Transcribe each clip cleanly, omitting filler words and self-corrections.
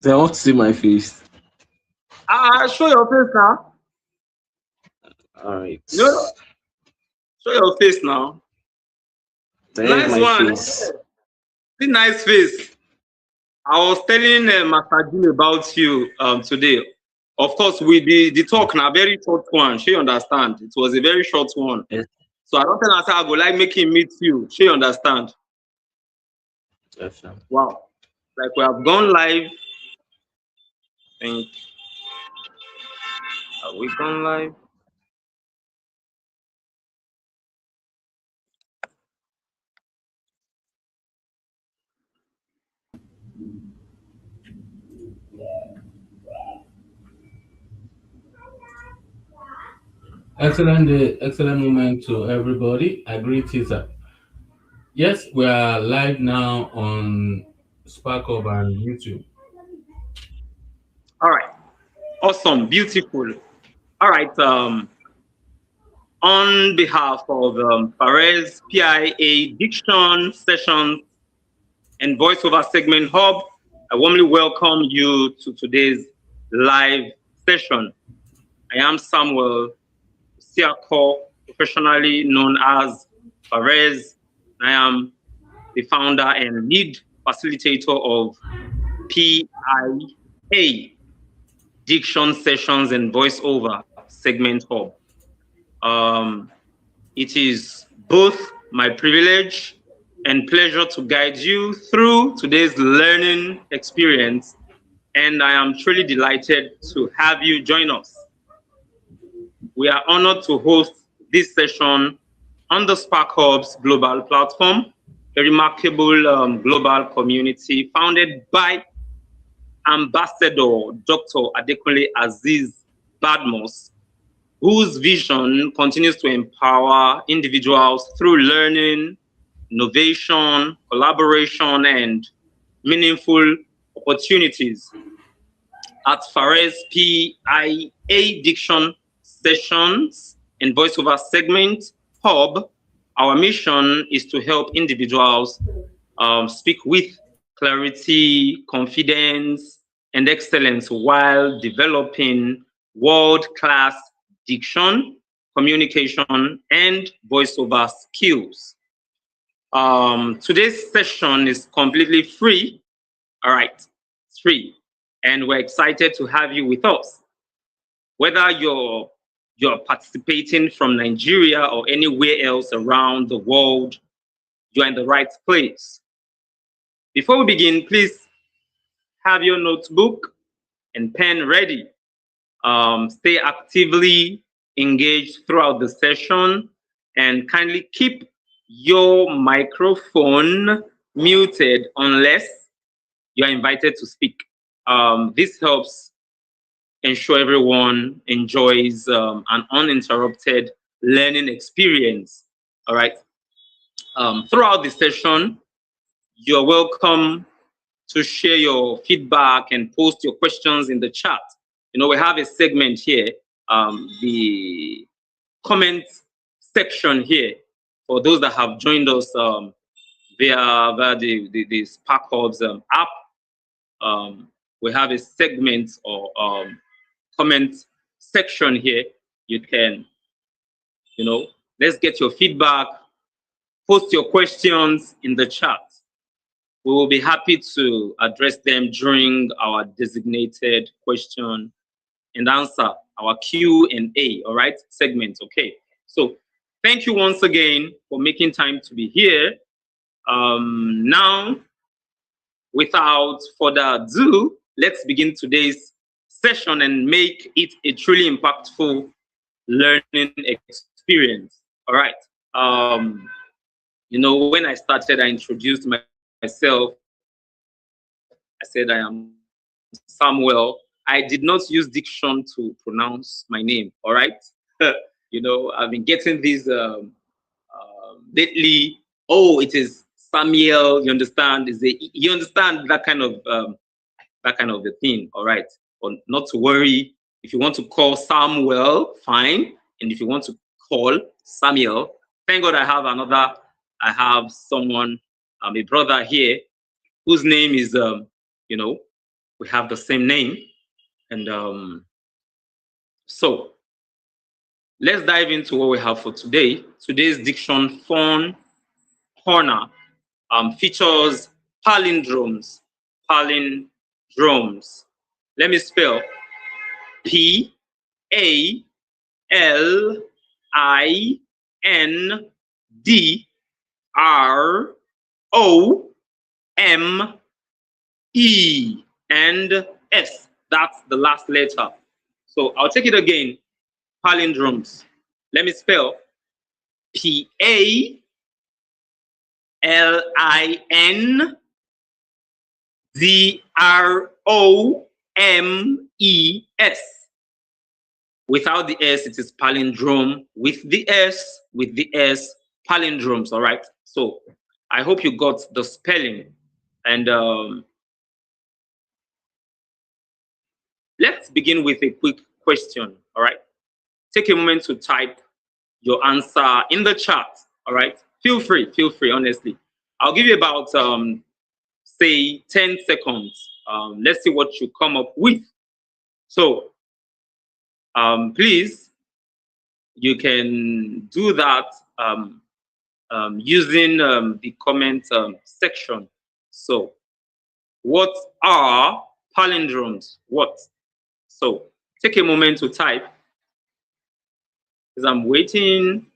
They want to see my face. Show your face now. All right. No, show your face now. There's Nice my one. face. See, nice face. I was telling Master Jim about you today. Of course, with the talk now, very short one. She understand. It was a very short one. Yes, So I don't tell her say I go like making meet you. She understand. yes, sir. Wow. Like we have gone live. Think have we gone live? Excellent day, excellent moment to everybody. I greet you, sir. Yes, we are live now on Spark Up and YouTube. All right. Awesome. Beautiful. All right. On behalf of Perez PIA Diction Sessions and Voiceover Segment Hub, I warmly welcome you to today's live session. I am Samuel Siako, professionally known as Perez. I am the founder and lead facilitator of PIA Diction Sessions and Voiceover Segment Hub. It is both my privilege and pleasure to guide you through today's learning experience, and I am truly delighted to have you join us. We are honored to host this session on the Spark Hub's global platform, a remarkable global community founded by Ambassador Dr. Adekunle Aziz Badmus, whose vision continues to empower individuals through learning, innovation, collaboration, and meaningful opportunities. At Fares PIA Diction Sessions and Voiceover Segment Hub, our mission is to help individuals speak with clarity, confidence, and excellence while developing world-class diction, communication, and voiceover skills. Today's session is completely free. All right, it's free. And we're excited to have you with us. Whether you're participating from Nigeria or anywhere else around the world, you're in the right place. Before we begin, please have your notebook and pen ready. Stay actively engaged throughout the session and kindly keep your microphone muted unless you are invited to speak. This helps ensure everyone enjoys an uninterrupted learning experience. All right. Throughout the session, you're welcome to share your feedback and post your questions in the chat. You know, we have a segment here, the comment section here, for those that have joined us via the Spark Hubs app. We have a segment or comment section here. You can, let's get your feedback, post your questions in the chat. We will be happy to address them during our designated question and answer, our Q&A, all right, segment, okay? So thank you once again for making time to be here. Now, without further ado, let's begin today's session and make it a truly impactful learning experience, all right? When I started, I introduced myself. I said I am Samuel. I did not use diction to pronounce my name, all right? I've been getting these lately. Oh, it is Samuel. You understand? You understand that kind of a thing, all right? But not to worry. If you want to call Samuel, fine. And if you want to call Samuel, thank God I have someone, a brother here, whose name is we have the same name. And so let's dive into what we have for today. Today's Diction Fun Corner features palindromes. Palindromes. Let me spell PALINDROME and S. That's the last letter. So I'll take it again. Palindromes. Let me spell PALINDROMES. Without the S, it is palindrome. With the S, palindromes. All right. So I hope you got the spelling. And let's begin with a quick question. All right. Take a moment to type your answer in the chat. All right. Feel free, honestly. I'll give you about, say, 10 seconds. Let's see what you come up with. So, please, you can do that using the comment section. So, what are palindromes? What? So, take a moment to type. As I'm waiting,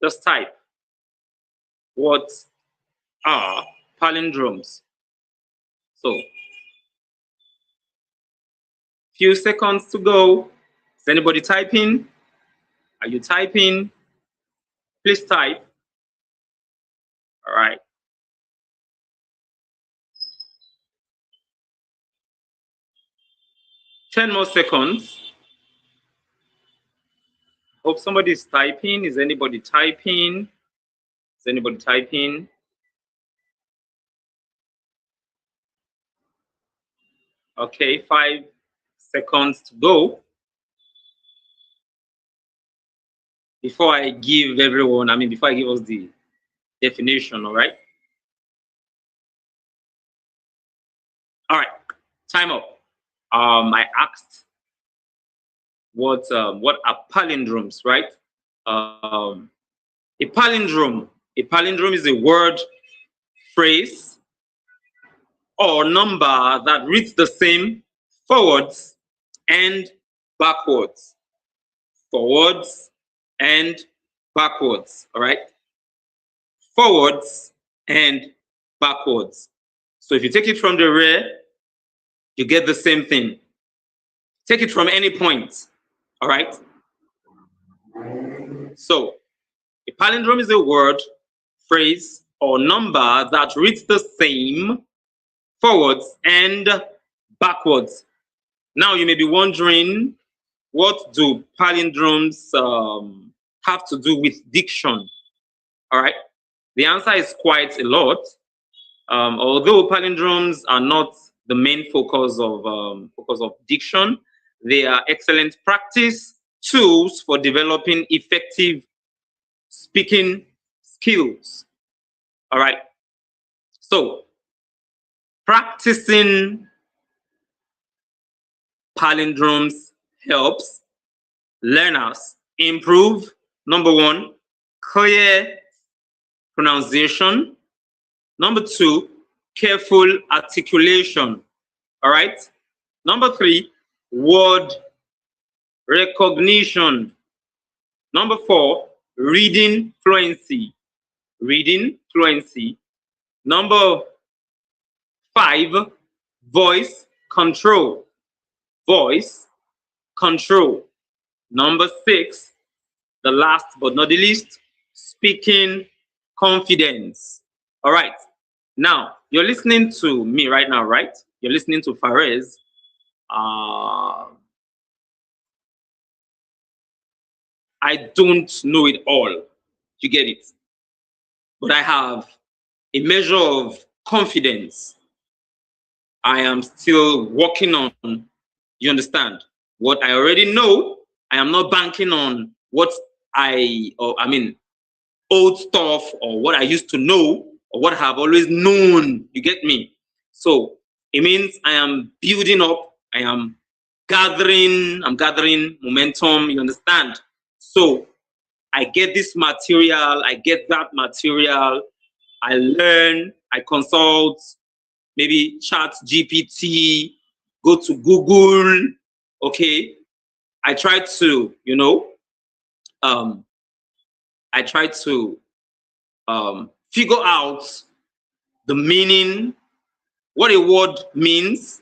just type. What are palindromes? So, few seconds to go. Is anybody typing? Are you typing? Please type. All right. Ten more seconds. Hope somebody is typing. Is anybody typing? Is anybody typing? Okay, 5 seconds to go. Before I give everyone, before I give us the definition, all right? All right, time up. I asked what are palindromes, right? A palindrome is a word, phrase, or number that reads the same forwards and backwards. Forwards and backwards, all right? Forwards and backwards. So if you take it from the rear, you get the same thing. Take it from any point, all right? So a palindrome is a word, phrase, or number that reads the same forwards and backwards. Now you may be wondering, what do palindromes have to do with diction? All right, the answer is quite a lot. Although palindromes are not the main focus of diction, they are excellent practice tools for developing effective speaking skills. All right, so practicing palindromes helps learners improve, number one, clear pronunciation. Number two, careful articulation. All right. Number three, word recognition. Number four, reading fluency. Reading fluency. Number five, voice control. Voice control. Number six, the last but not the least, speaking confidence. All right. Now, you're listening to me right now, right? You're listening to Fares. I don't know it all. You get it? But I have a measure of confidence. I am still working on, you understand? What I already know, I am not banking on what old stuff or what I used to know or what I have always known. You get me? So It means I am building up, I'm gathering momentum, you understand? So I get this material, I get that material, I learn, I consult, maybe chat GPT, go to Google, okay? I try to, I try to figure out the meaning, what a word means,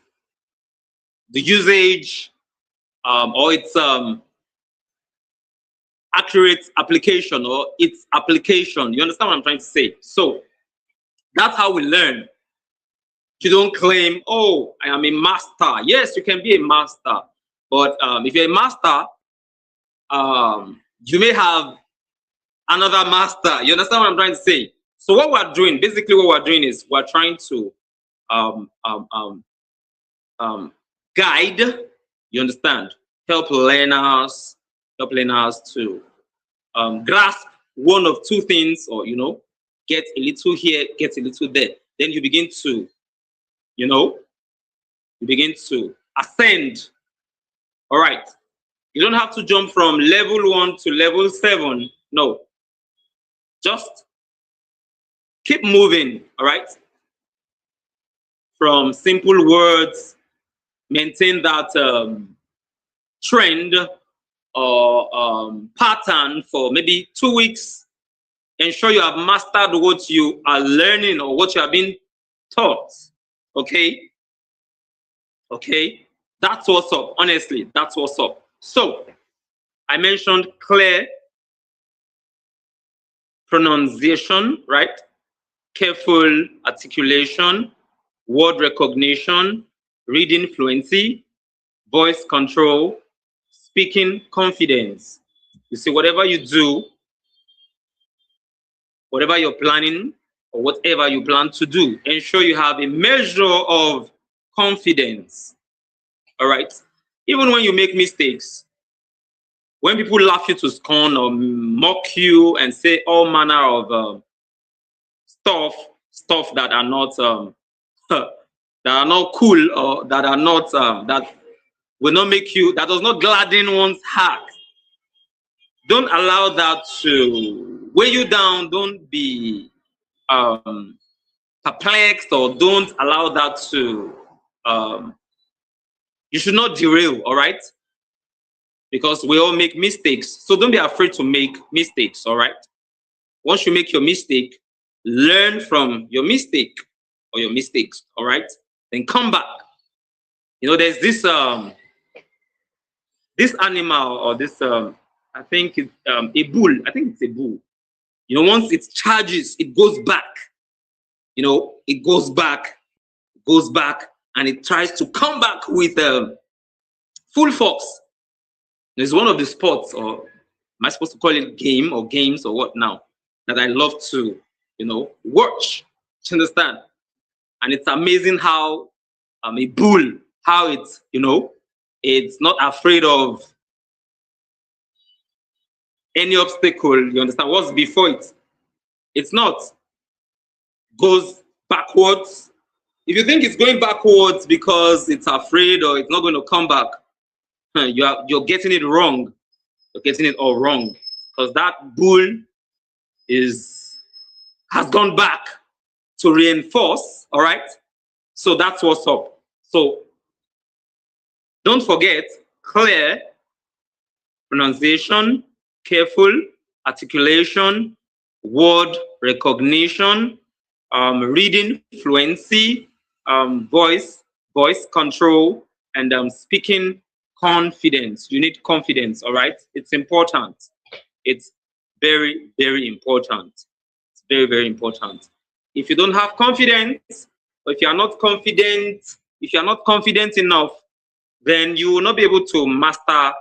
the usage, or its accurate application or its application. You understand what I'm trying to say? So that's how we learn. You don't claim, oh, I am a master. Yes, you can be a master. But if you're a master, you may have another master. You understand what I'm trying to say? So what we're doing, basically what we're doing is we're trying to guide, you understand, help learners to grasp one of two things, or get a little here, get a little there. Then you begin to, ascend. All right. You don't have to jump from level 1 to level 7. No. Just keep moving. All right. From simple words, maintain that trend or pattern for maybe 2 weeks. Ensure you have mastered what you are learning or what you have been taught. Okay? Okay? That's what's up. Honestly, that's what's up. So, I mentioned clear pronunciation, right? Careful articulation, word recognition, reading fluency, voice control, speaking confidence. You see, whatever you do, whatever you're planning, or whatever you plan to do, ensure you have a measure of confidence. All right? Even when you make mistakes, when people laugh you to scorn or mock you and say all manner of stuff that are not that are not cool, or that are not that will not make you, that does not gladden one's heart, don't allow that to weigh you down. Don't be perplexed, or don't allow that to you should not derail. All right, because we all make mistakes, so don't be afraid to make mistakes. All right, once you make your mistake, learn from your mistake or your mistakes. All right, then come back. There's this this animal, or this I think it's a bull. I think it's a bull. Once it charges, it goes back. It goes back, and it tries to come back with full force. It's one of the sports, or am I supposed to call it game or games or what now, that I love to, watch. You understand? And it's amazing how a bull, how it's, it's not afraid of any obstacle. You understand? What's before it? It's not. Goes backwards. If you think it's going backwards because it's afraid or it's not going to come back, you're getting it wrong. You're getting it all wrong, because that bull has gone back to reinforce. All right. So that's what's up. So don't forget clear pronunciation, careful articulation, word recognition, reading fluency, voice control, and speaking confidence. You need confidence. All right. It's important. It's very, very important. It's very, very important. If you don't have confidence, or if you are not confident enough, then you will not be able to master.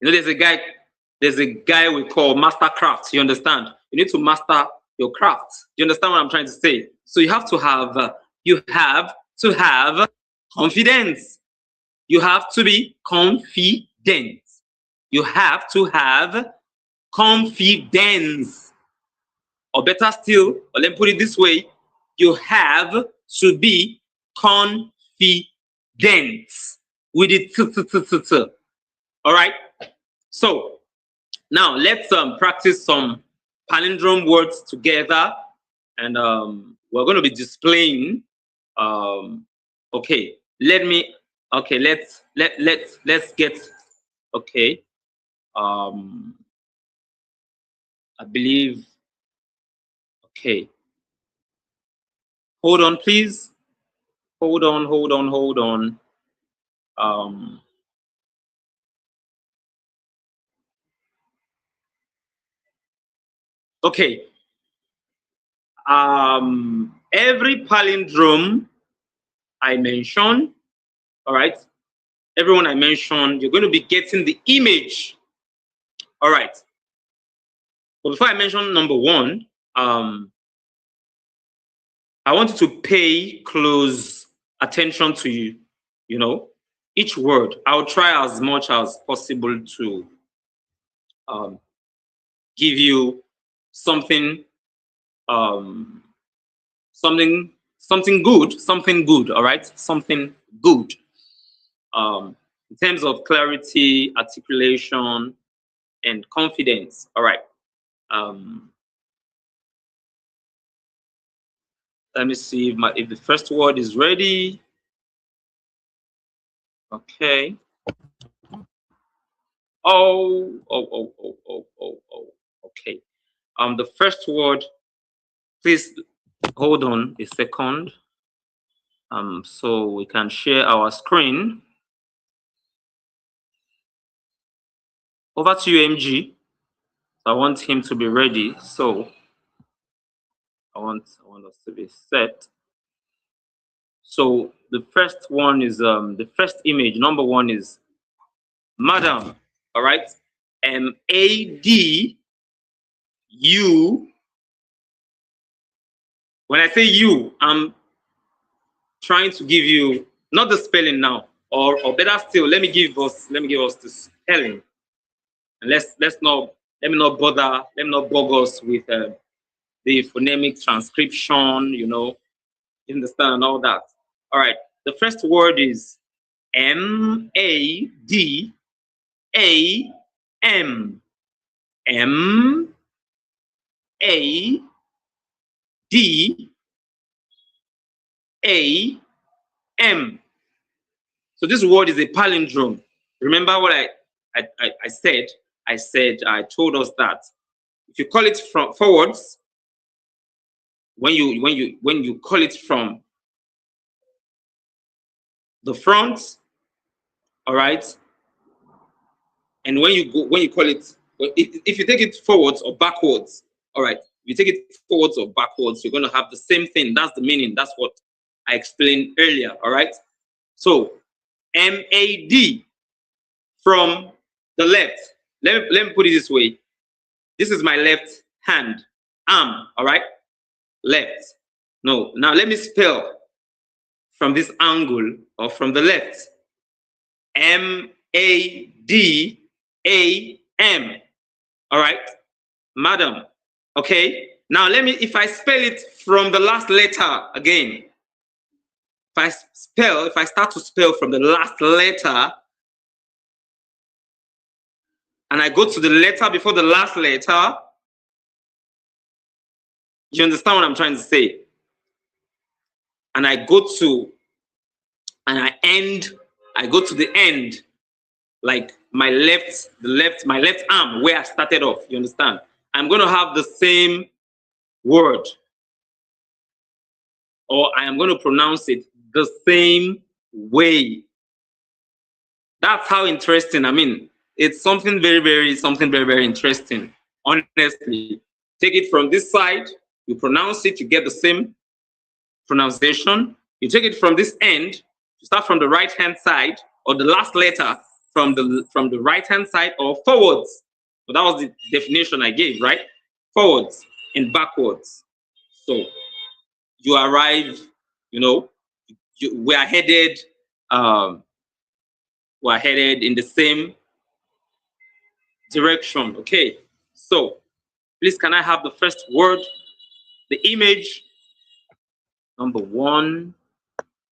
There's a guy we call master craft. You understand? You need to master your craft. You understand what I'm trying to say? So you have to have confidence. You have to be confident. You have to have confidence. Or better still, or let me put it this way, you have to be confident with it. All right. So now let's practice some palindrome words together, and we're going to be displaying. Okay, let's get. Okay, I believe. Okay, hold on, please. Hold on. Okay. Every palindrome I mentioned, all right, everyone I mentioned, you're going to be getting the image. All right. But before I mention number one, I want you to pay close attention to each word. I'll try as much as possible to give you something something good, all right, something good, in terms of clarity, articulation, and confidence. All right. Let me see if the first word is ready. Okay. Okay. The first word, please hold on a second. So we can share our screen. Over to you, MG. I want him to be ready. So I want us to be set. So the first one is the first image. Number one is Madam. All right. MADU. When I say you, I'm trying to give you not the spelling now, or better still, let me give us the spelling. And let me not bog us with the phonemic transcription, you understand all that. All right. The first word is MADAM. MADAM. So this word is a palindrome. Remember what I said? I told us that if you call it from forwards, when you call it from the front, all right, and when you call it, if you take it forwards or backwards, all right, if you take it forwards or backwards, you're going to have the same thing. That's the meaning. That's what I explained earlier. All right. So MAD from the left. Let me put it this way. This is my left hand. Arm. All right. Left. No. Now let me spell from this angle or from the left. MADAM. All right. Madam. Okay. Now if I spell it from the last letter again. If I start to spell from the last letter and I go to the letter before the last letter, you understand what I'm trying to say? And I go to the end, like my left arm where I started off. You understand? I'm going to have the same word, or I am going to pronounce it the same way. That's how interesting. I mean, it's something very, very interesting. Honestly, take it from this side, you pronounce it, you get the same pronunciation. You take it from this end, you start from the right hand side, or the last letter from the right hand side, or forwards. So that was the definition I gave, right? Forwards and backwards. So you arrive, we are headed in the same direction. Okay. So please, can I have the first word, the image? Number 1,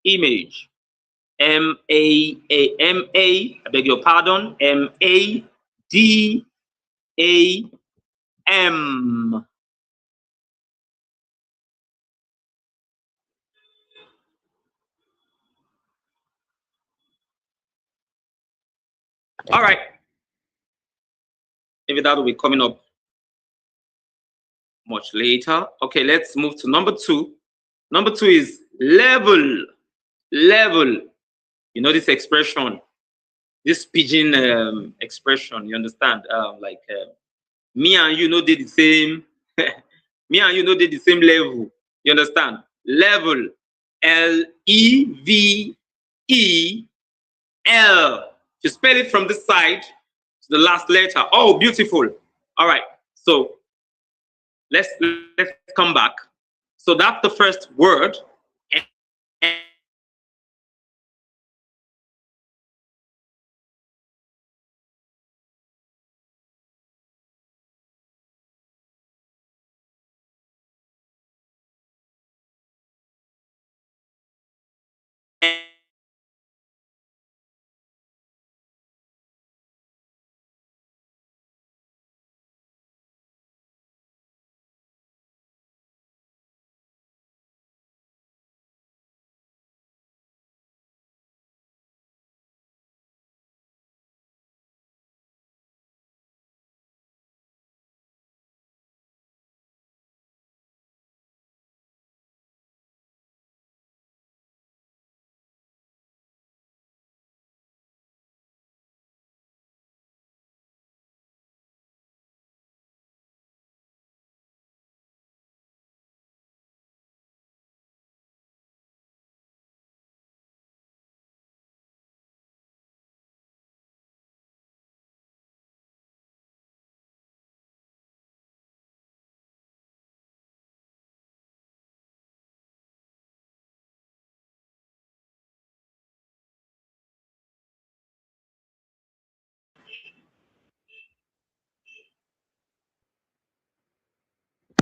image. M-A-A-M-A, I beg your pardon, M-A-D-A-M. All right. Maybe that will be coming up much later. Okay, let's move to number 2. Number 2 is level. Level. You know this expression, this pidgin expression, you understand? Me and you know did the same, me and you know did the same level. You understand? Level. L-E-V-E-L. You spell it from this side to the last letter. Oh, beautiful. All right. So let's come back. So that's the first word.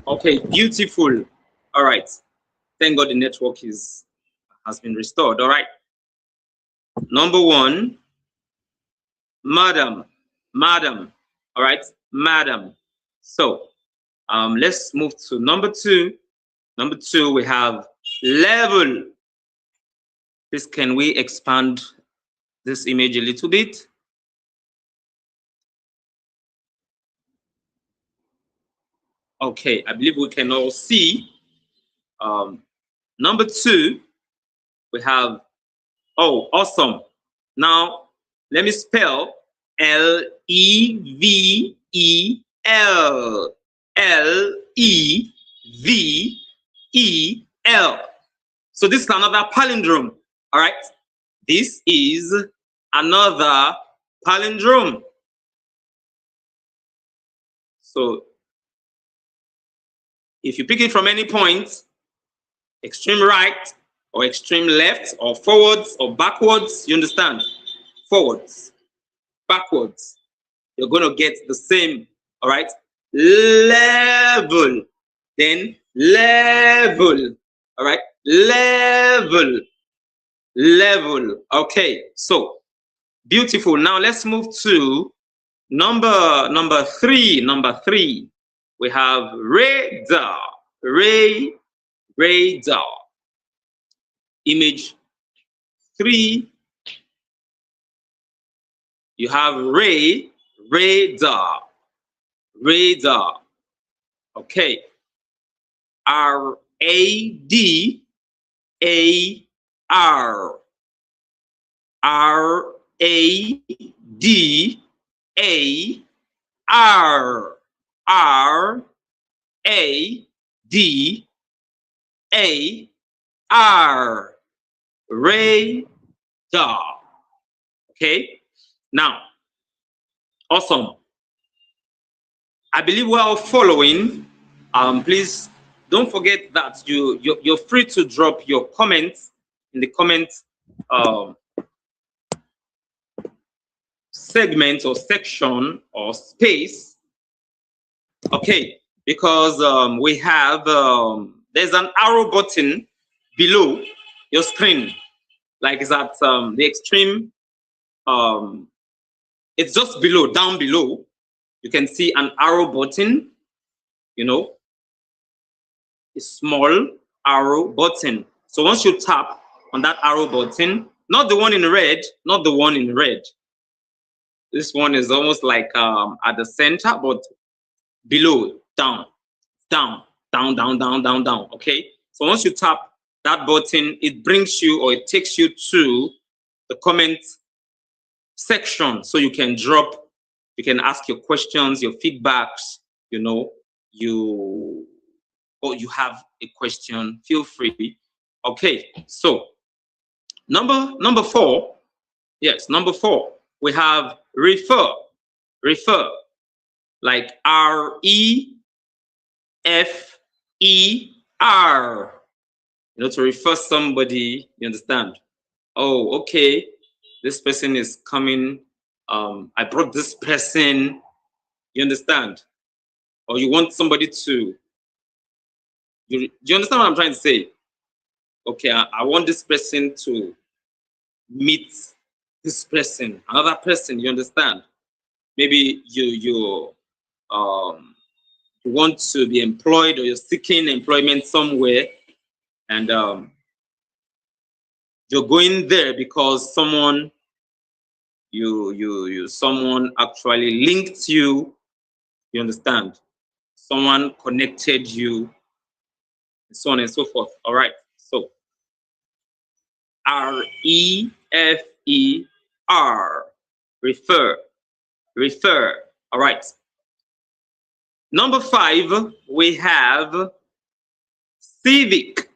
Okay, beautiful. All right. Thank God the network has been restored. All right. Number 1, madam. Madam. All right, madam. So let's move to number 2. Number 2, we have level. Please, can we expand this image a little bit? Okay, I believe we can all see. Number 2, we have, oh, awesome. Now, let me spell L-E-V-E-L. L-E-V-E-L. So this is another palindrome. All right. This is another palindrome. So if you pick it from any point, extreme right or extreme left or forwards or backwards, you understand? Forwards, backwards, you're going to get the same. All right. Level, then level. All right. Level, level. Okay. So beautiful. Now let's move to number 3. Number 3, we have radar. Radar. Image 3. You have radar. Radar. Okay. R-A-D-A-R. R-A-D-A-R. R-A-D-A-R. Radar. Okay. Now, awesome. I believe we're all following. Please don't forget that you're free to drop your comments in the comments segment or section or space. Okay, because we have there's an arrow button below your screen, like it's at the extreme. It's just below, down below. You can see an arrow button, you know, a small arrow button. So once you tap on that arrow button, not the one in red, not the one in red. This one is almost like at the center, but below, down, down, down, down, down, down, down. Okay. So once you tap that button, it brings you, or it takes you to the comment section. So you can drop, you can ask your questions, your feedbacks, you know, you have a question, feel free. Okay. So number 4, yes, number 4, we have refer, like REFER, you know, to refer somebody, you understand? Oh, okay, this person is coming, I brought this person, you understand? Or you want somebody to, do you understand what I'm trying to say? Okay, I want this person to meet this person, another person, you understand? Maybe you want to be employed, or you're seeking employment somewhere, and you're going there because someone someone actually linked you, you understand? Someone connected you, and so on and so forth. All right. So REFER, refer. All right. Number 5, we have civic.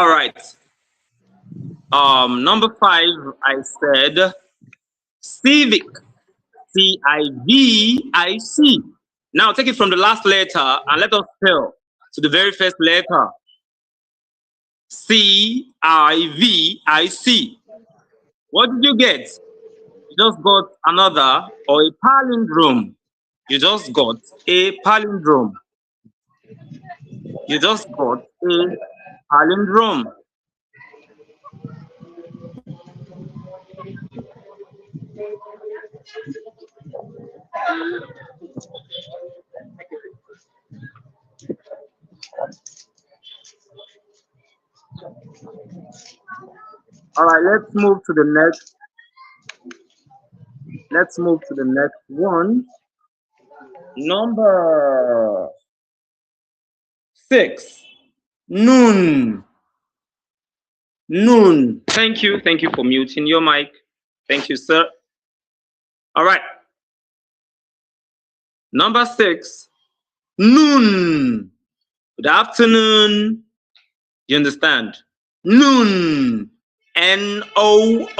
All right. Number 5, I said civic. CIVIC. Now take it from the last letter and let us spell to the very first letter. CIVIC. What did you get? You just got another, or a palindrome. You just got a palindrome. You just got a palindrome. All right, let's move to the next. Let's move to the next one. Number 6. Noon. Noon. Thank you. Thank you for muting your mic. Thank you, sir. All right. Number 6. Noon. Good afternoon. You understand? Noon. Noon.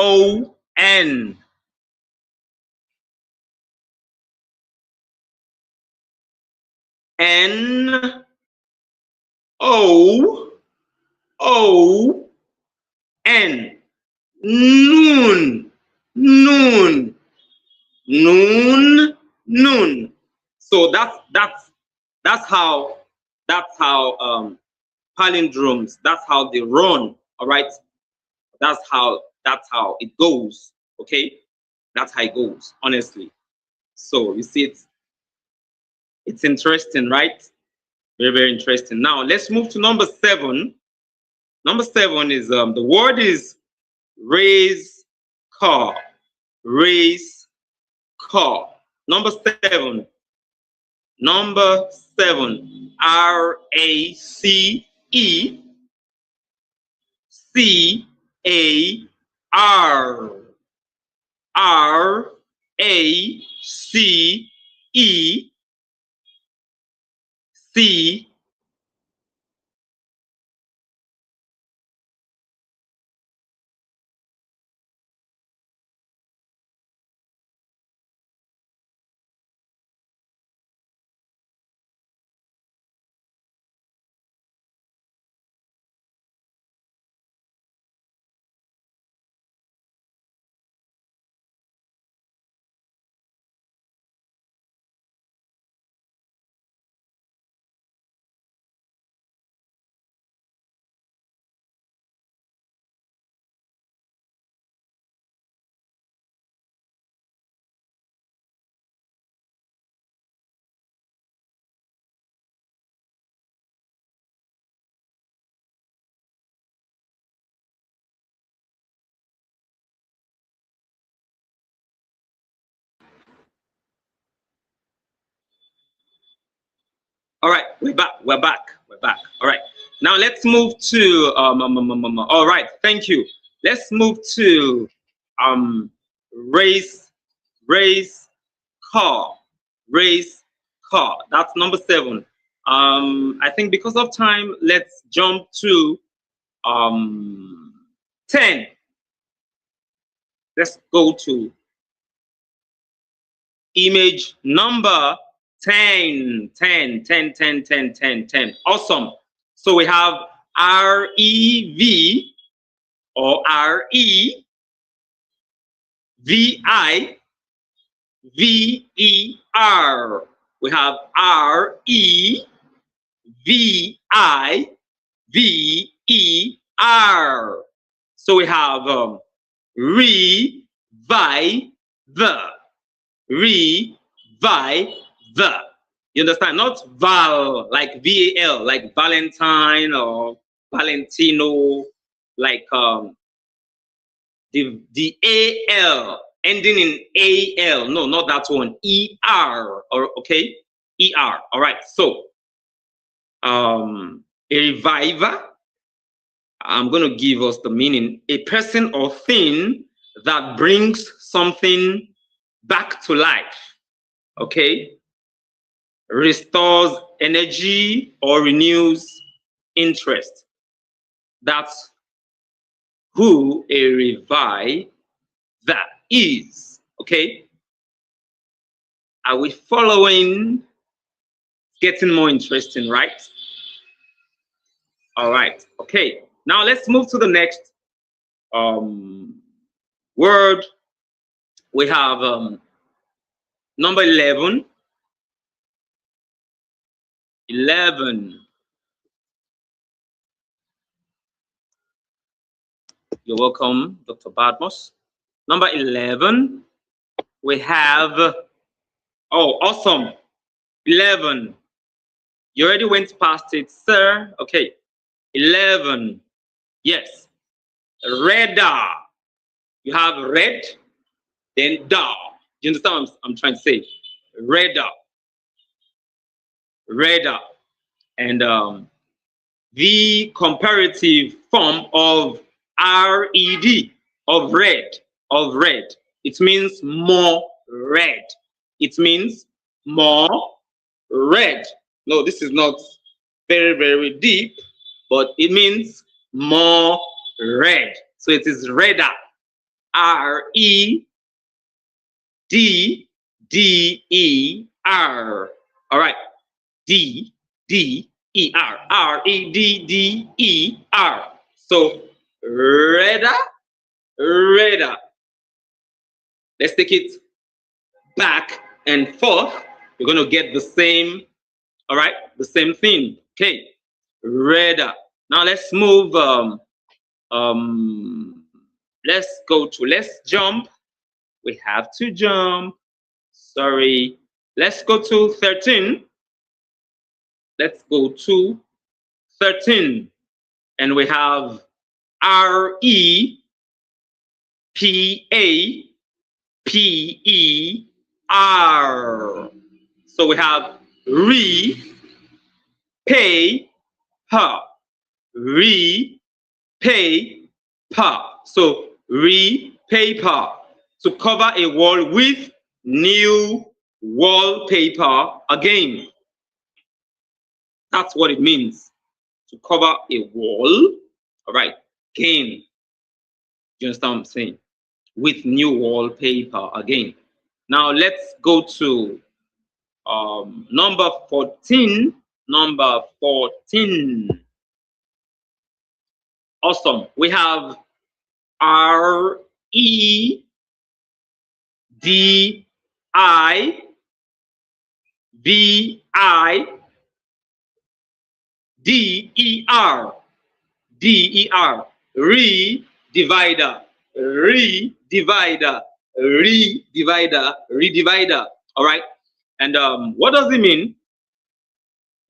Noon. Noon. Noon. Noon. So that's how palindromes, that's how they run. All right, that's how it goes. Okay, that's how it goes, honestly. So you see, it's interesting, right? Very, very interesting. Now let's move to number 7. Number 7 is the word is race car. Race car. Number 7. Number 7. RACECAR. RACEC. All right, we're back. All right, now let's move to all right, thank you. Let's move to race car. Race car. That's number 7. I think because of time, let's jump to 10. Let's go to image number 10. Awesome. So we have REV or REVI VER. We have REVIVER. So we have revive. You understand? Not Val, like VAL, like Valentine or Valentino, like the AL ending in AL. No, not that one. ER. Or okay, ER. All right. So a reviver. I'm going to give us the meaning: a person or thing that brings something back to life. Okay, restores energy or renews interest. That's who a reviver is. Okay, are we following? Getting more interesting, right? All right. Okay, now let's move to the next word. We have number 11. 11. You're welcome, Dr. Badmos. Number 11, we have, oh, awesome. 11. You already went past it, sir. Okay. 11. Yes. Radar. You have red, then dar. Do you understand what I'm trying to say? Radar. Radar. And the comparative form of RED, of red, it means more red. It means more red. No, this is not very, very deep, but it means more red. So it is redder. Redder. All right. D-D-E-R. R-E-D-D-E-R. So redder, redder. Let's take it back and forth. You're going to get the same, all right, the same thing. Okay, redder. Now let's move. Let's jump. We have to jump. Sorry. Let's go to 13. Let's go to 13. And we have REPAPER. So we have pay, per. Paper. So paper. To cover a wall with new wallpaper again. That's what it means. To cover a wall. All right. Again. Do you understand what I'm saying? With new wallpaper again. Now let's go to number 14. Number 14. Awesome. We have REDIVIDER. DER. Redivider. Redivider. All right. And what does it mean?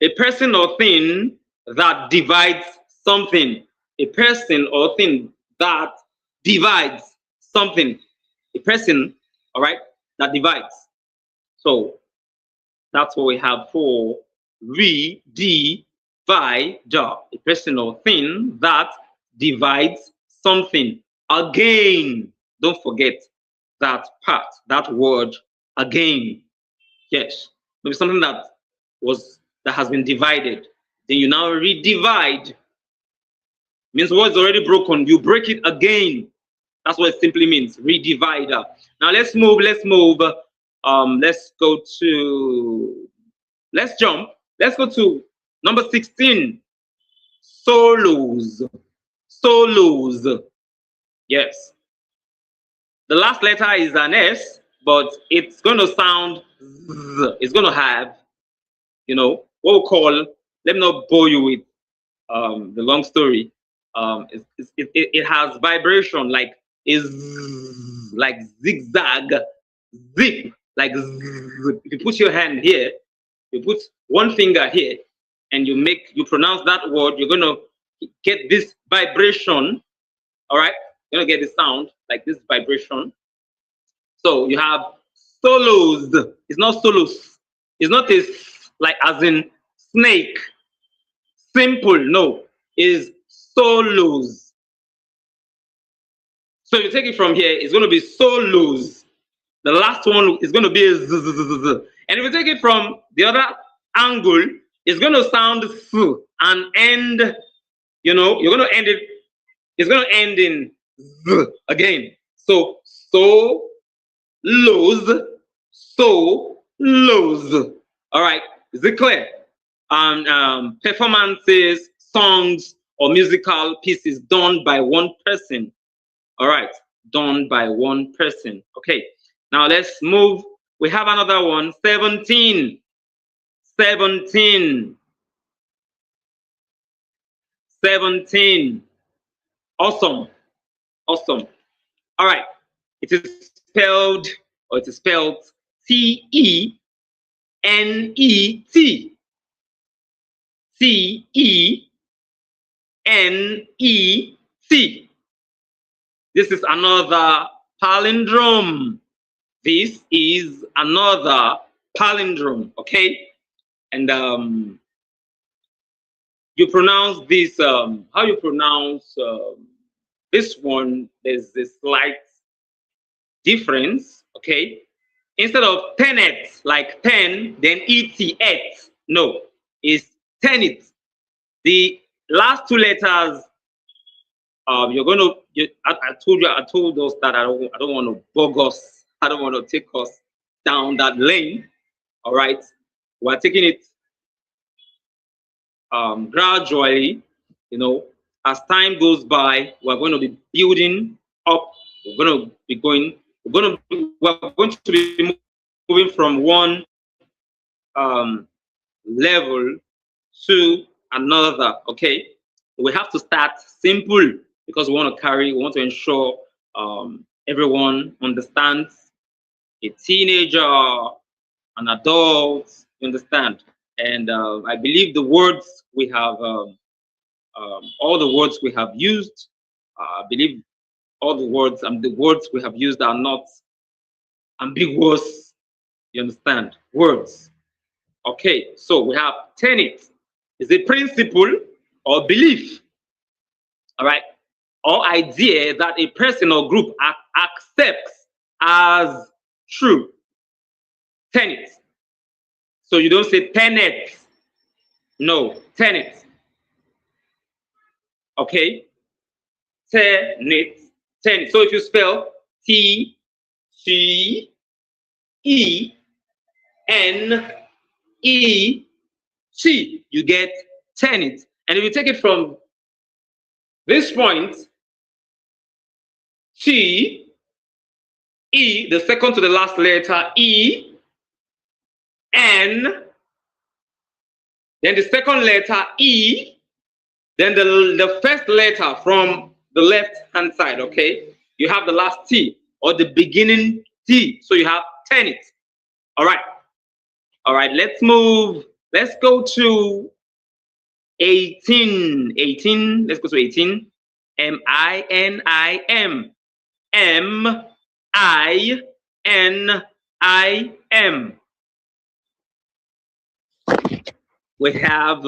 A person or thing that divides something. A person or thing that divides something. A person, all right, that divides. So that's what we have for redivider. A person or thing that divides something. Again, don't forget that part, that word, again. Yes, maybe something that has been divided. Then you now redivide. Means what's already broken, you break it again. That's what it simply means, redivider. Now let's move. Let's jump. Let's go to number 16. Solos. Yes. The last letter is an S, but it's going to sound Z. It's going to have, what we call, let me not bore you with the long story. It has vibration like like zigzag, zip, like zzz. If you put your hand here, you put one finger here, and you pronounce that word, you're gonna get this vibration. All right, you're gonna get the sound like this vibration. So you have solos. It's not solos. It's not like as in snake. Simple. No, is solos. So if you take it from here, it's going to be solos. The last one is going to be a z. And if you take it from the other angle, it's going to sound s and end. You're going to end it. It's going to end in z again. So lows. All right. Is it clear? Performances, songs, or musical pieces done by one person. All right, done by one person. Okay, now let's move. We have another one, 17. 17. Awesome. All right, it is spelled T-E-N-E-T. T-E-N-E-T. This is another palindrome. Okay? And you pronounce this, how you pronounce this one, there's a slight difference, okay? Instead of tenet, like 10, then et. No, is tenant. The last two letters, you're going to. I told us that I don't want to bug us. I don't want to take us down that lane. All right, we're taking it gradually. You know, as time goes by, we're going to be building up. We're going to be going. We're going to be moving from one level to another. Okay, we have to start simple because we want to ensure everyone understands, a teenager, an adult, you understand. And I believe the words we have, all the words we have used, I believe all the words we have used are not ambiguous, you understand, words. Okay, so we have tenet is a principle or belief, all right, or idea that a person or group accepts as true. Tenet. So you don't say tenet. No, tenet. Okay, tenet, tenet. So if you spell T C E N E T, you get tenet. And if you take it from this point, T E, the second to the last letter, E N, then the second letter E, then the first letter from the left hand side. Okay, you have the last T or the beginning T, so you have tenet. All right. All right, let's move. Let's go to 18. 18. Let's go to 18. M-I-N-I-M. M-I-N-I-M. We have,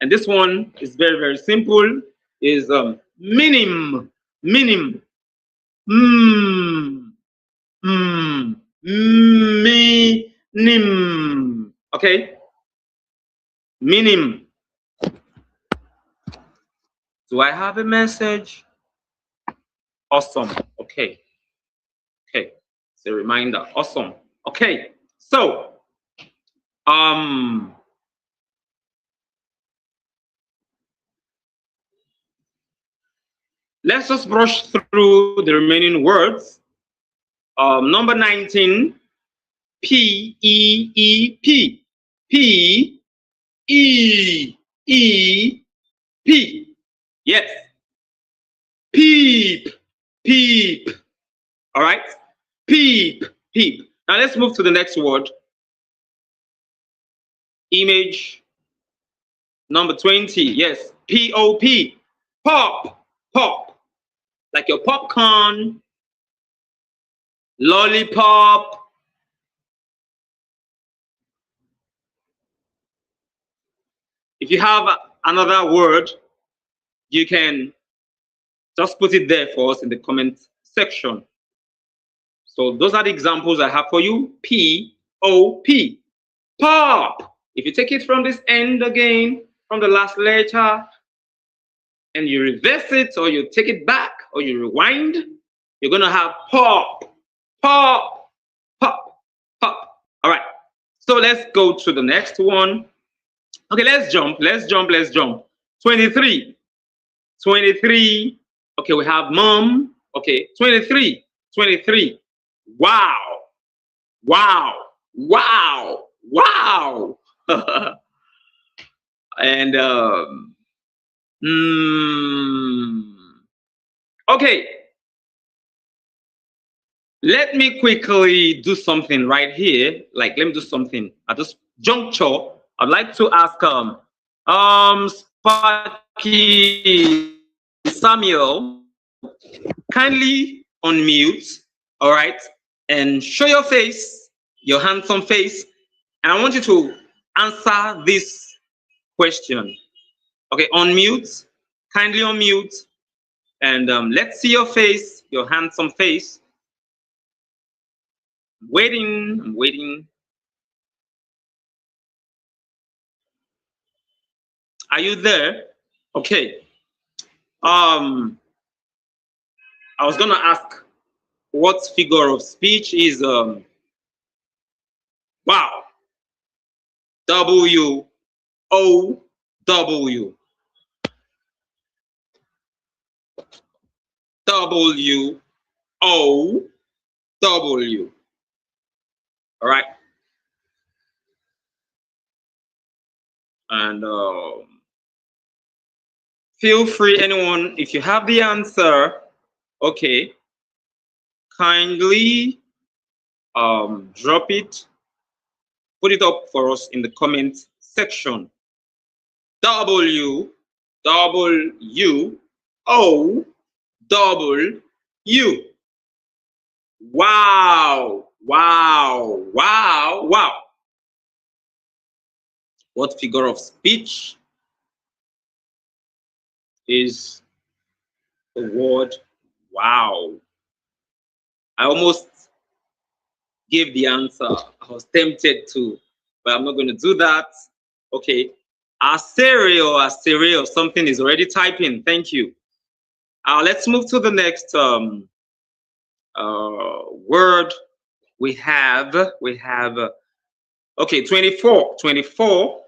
and this one is very, very simple, is minim. Minim. Minim. Okay? Minim. Do I have a message? Awesome. Okay. Okay. It's a reminder. Awesome. Okay. So, let's just brush through the remaining words. Number 19, P-E-E-P. P-E-E-P. Yes. Peep. Peep. All right. Peep. Peep. Now let's move to the next word. Image number 20. Yes. P-O-P. Pop. Pop. Like your popcorn. Lollipop. If you have another word, you can just put it there for us in the comment section. So those are the examples I have for you. P-O-P. Pop. If you take it from this end again, from the last letter, and you reverse it, or you take it back, or you rewind, you're going to have pop. Pop. Pop. Pop. All right. So let's go to the next one. Okay, let's jump. 23. 23. Okay, we have mom. Okay, 23. 23. Wow. Wow. Wow. Wow. And okay. Let me quickly do something right here. Like, let me do something at this juncture. I'd like to ask Sparky Samuel, kindly unmute, all right, and show your face, your handsome face, and I want you to answer this question. Okay, unmute, kindly unmute, and let's see your face, your handsome face. I'm waiting. Are you there? Okay. I was gonna ask what figure of speech is wow. W O W W O W. All right. And feel free, anyone, if you have the answer, okay, kindly drop it, put it up for us in the comment section. W W O W. Wow, wow, wow, wow. What figure of speech is the word wow? I almost gave the answer. I was tempted to, but I'm not going to do that. Okay. Asere or something is already typing. Thank you. Let's move to the next word. We have, okay, 24. 24.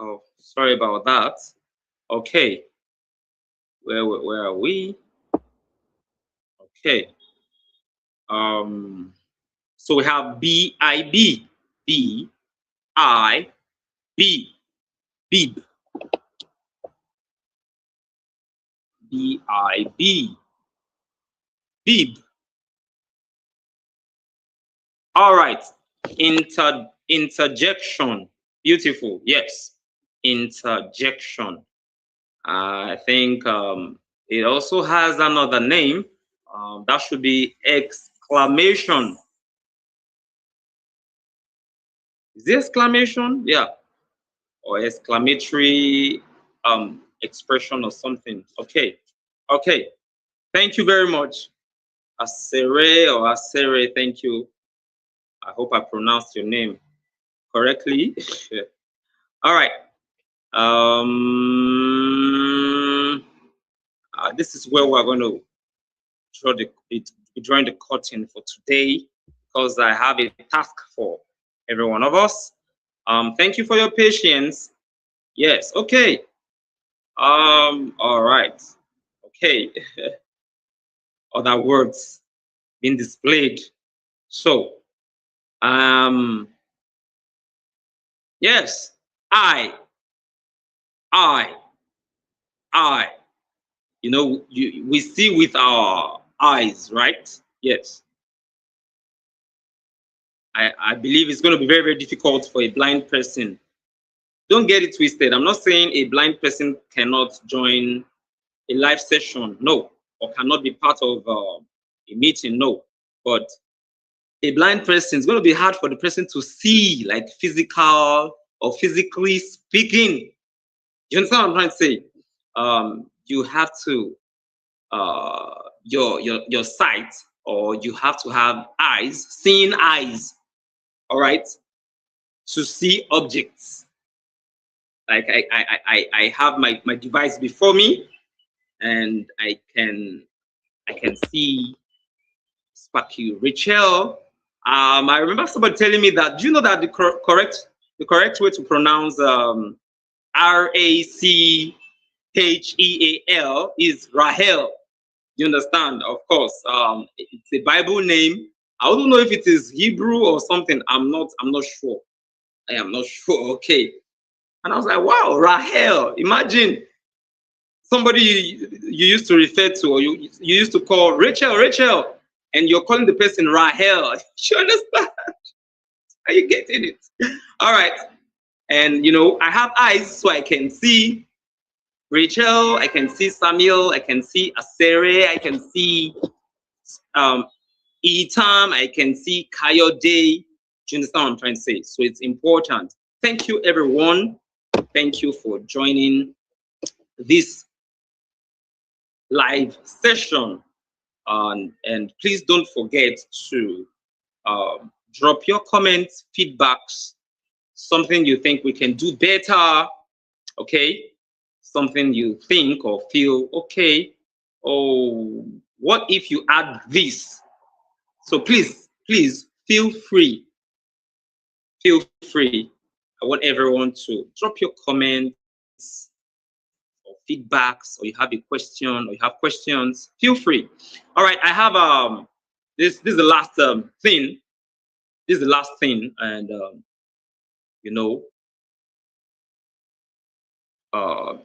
Oh, sorry about that. Okay. Where are we? Okay. So we have B-I-B. B-I-B. Bib. B-I-B. Bib. All right. Interjection. Beautiful. Yes. Interjection. I think it also has another name. That should be exclamation. Is it exclamation? Yeah. Or exclamatory expression or something. Okay. Okay. Thank you very much. Asere, thank you. I hope I pronounced your name correctly. All right. This is where we're going to be drawing the curtain for today, because I have a task for every one of us. Thank you for your patience. Yes. Okay. All right. Okay. Other words being displayed. So, yes, I. You know, we see with our eyes, right? Yes. I believe it's going to be very, very difficult for a blind person. Don't get it twisted. I'm not saying a blind person cannot join a live session, no, or cannot be part of a meeting, no. But a blind person, it's going to be hard for the person to see, like physical or physically speaking. You understand what I'm trying to say? You have to your sight, or you have to have eyes, seeing eyes, all right, to see objects. Like I have my device before me, and I can see Sparky Rachel. I remember somebody telling me that. Do you know that the correct way to pronounce Rachel is Rahel? You understand? Of course, it's a Bible name. I don't know if it is Hebrew or something. I'm not sure. I am not sure. Okay. And I was like, wow, Rahel. Imagine somebody you used to refer to, or you used to call Rachel, and you're calling the person Rahel. You understand? Are you getting it? All right. And I have eyes, so I can see Rachel, I can see Samuel, I can see Asere, I can see Etam, I can see Kayode. Do you understand what I'm trying to say? So it's important. Thank you, everyone. Thank you for joining this live session. And please don't forget to drop your comments, feedbacks, something you think we can do better, okay? Something you think or feel, okay, oh, what if you add this? So please feel free. Feel free. I want everyone to drop your comments or feedbacks, or you have a question, or you have questions. Feel free. All right, I have this is the last thing. This is the last thing, and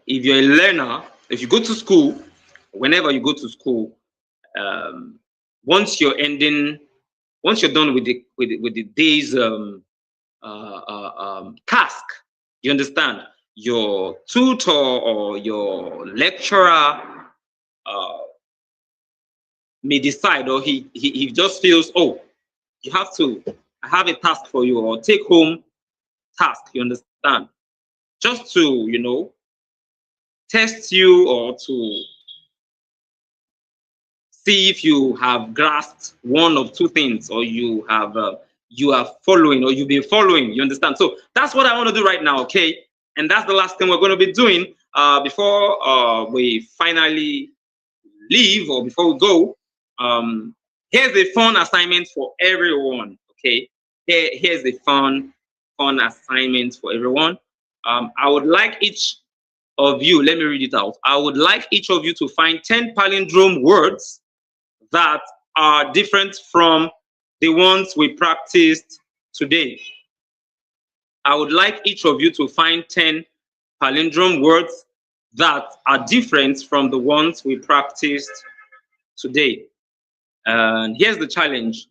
if you're a learner, if you go to school, whenever you go to school, once you're done with the day's task, you understand, your tutor or your lecturer may decide, or he just feels, oh, I have a task for you, or take home task, you understand, just to test you, or to see if you have grasped one of two things, or you are following, or you've been following, you understand. So that's what I want to do right now, okay? And that's the last thing we're going to be doing before we finally leave, or before we go. Here's a fun assignment for everyone, okay? Here's a fun assignment for everyone. I would like each of you, let me read it out. I would like each of you to find 10 palindrome words that are different from the ones we practiced today. I would like each of you to find 10 palindrome words that are different from the ones we practiced today. And here's the challenge.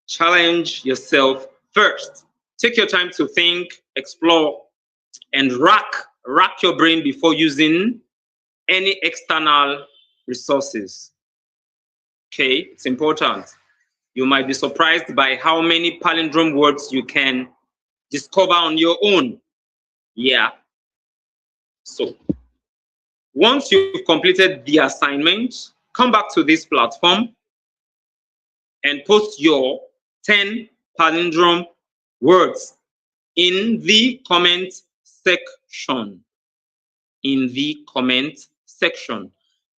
Challenge yourself first. Take your time to think, explore, and rack your brain before using any external resources. Okay, it's important. You might be surprised by how many palindrome words you can discover on your own. Yeah. So once you've completed the assignment, come back to this platform and post your 10 palindrome words in the comment section. In the comment section.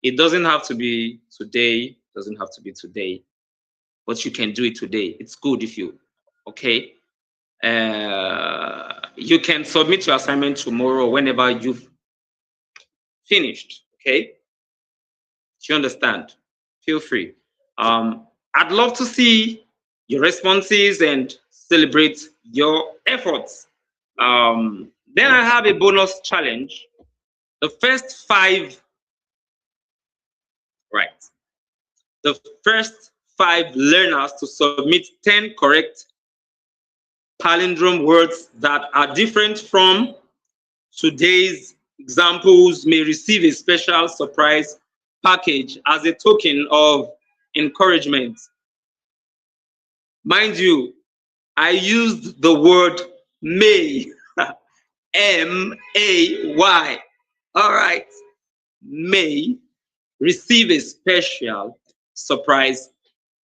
It doesn't have to be today, doesn't have to be today, but you can do it today. It's good if you, okay? You can submit your assignment tomorrow, whenever you've finished, okay? Do you understand? Feel free. I'd love to see your responses and celebrate your efforts. Then I have a bonus challenge. The first 5 learners to submit 10 correct palindrome words that are different from today's examples may receive a special surprise package as a token of encouragement. Mind you, I used the word may May. All right. May receive a special surprise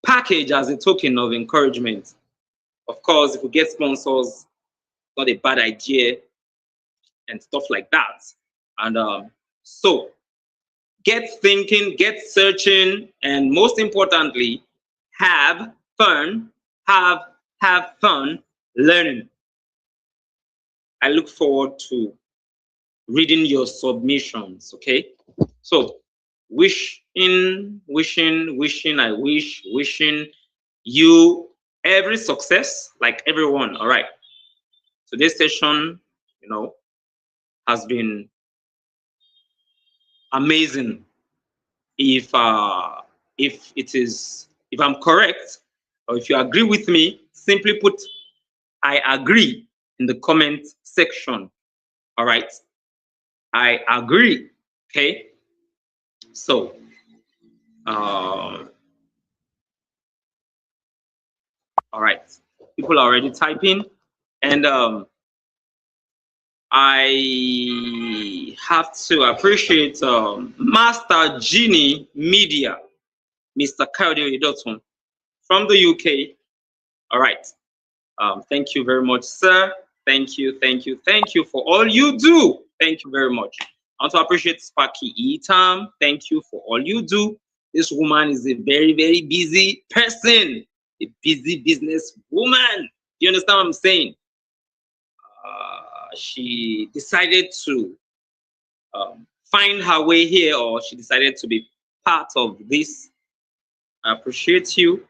package as a token of encouragement. Of course, if we get sponsors, not a bad idea and stuff like that. And so get thinking, get searching, and most importantly, have fun, have fun learning. I look forward to reading your submissions, okay? So wishing you every success, like everyone, all right? Today's session, has been amazing. If I'm correct, or if you agree with me, simply put I agree in the comment section. All right, I agree. Okay, so all right, people are already typing, and I have to appreciate Master Genie Media, Mr. Kayode Dotun from the UK. All right. Thank you very much, sir. Thank you for all you do. Thank you very much. I want to appreciate Sparky Etam. Thank you for all you do. This woman is a very, very busy person, a busy business woman. Do you understand what I'm saying? She decided to find her way here, or she decided to be part of this. I appreciate you.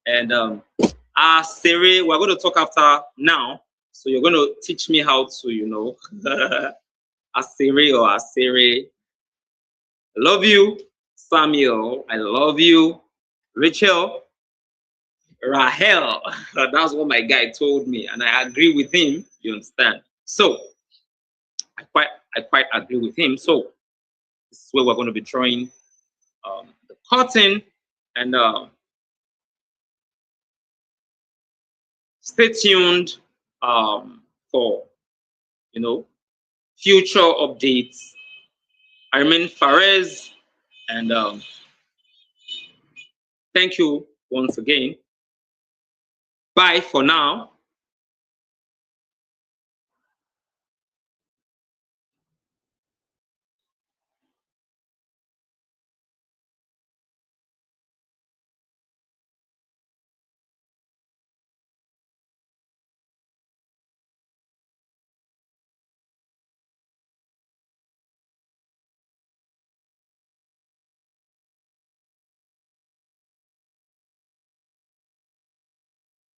And Siri, we're going to talk after now. So you're going to teach me how to, Siri or Siri. I love you, Samuel. I love you, Rachel, Rahel. That's what my guy told me, and I agree with him. You understand? So I quite agree with him. So this is where we're going to be drawing the curtain, and stay tuned for future updates. I remain Fares, and thank you once again. Bye for now.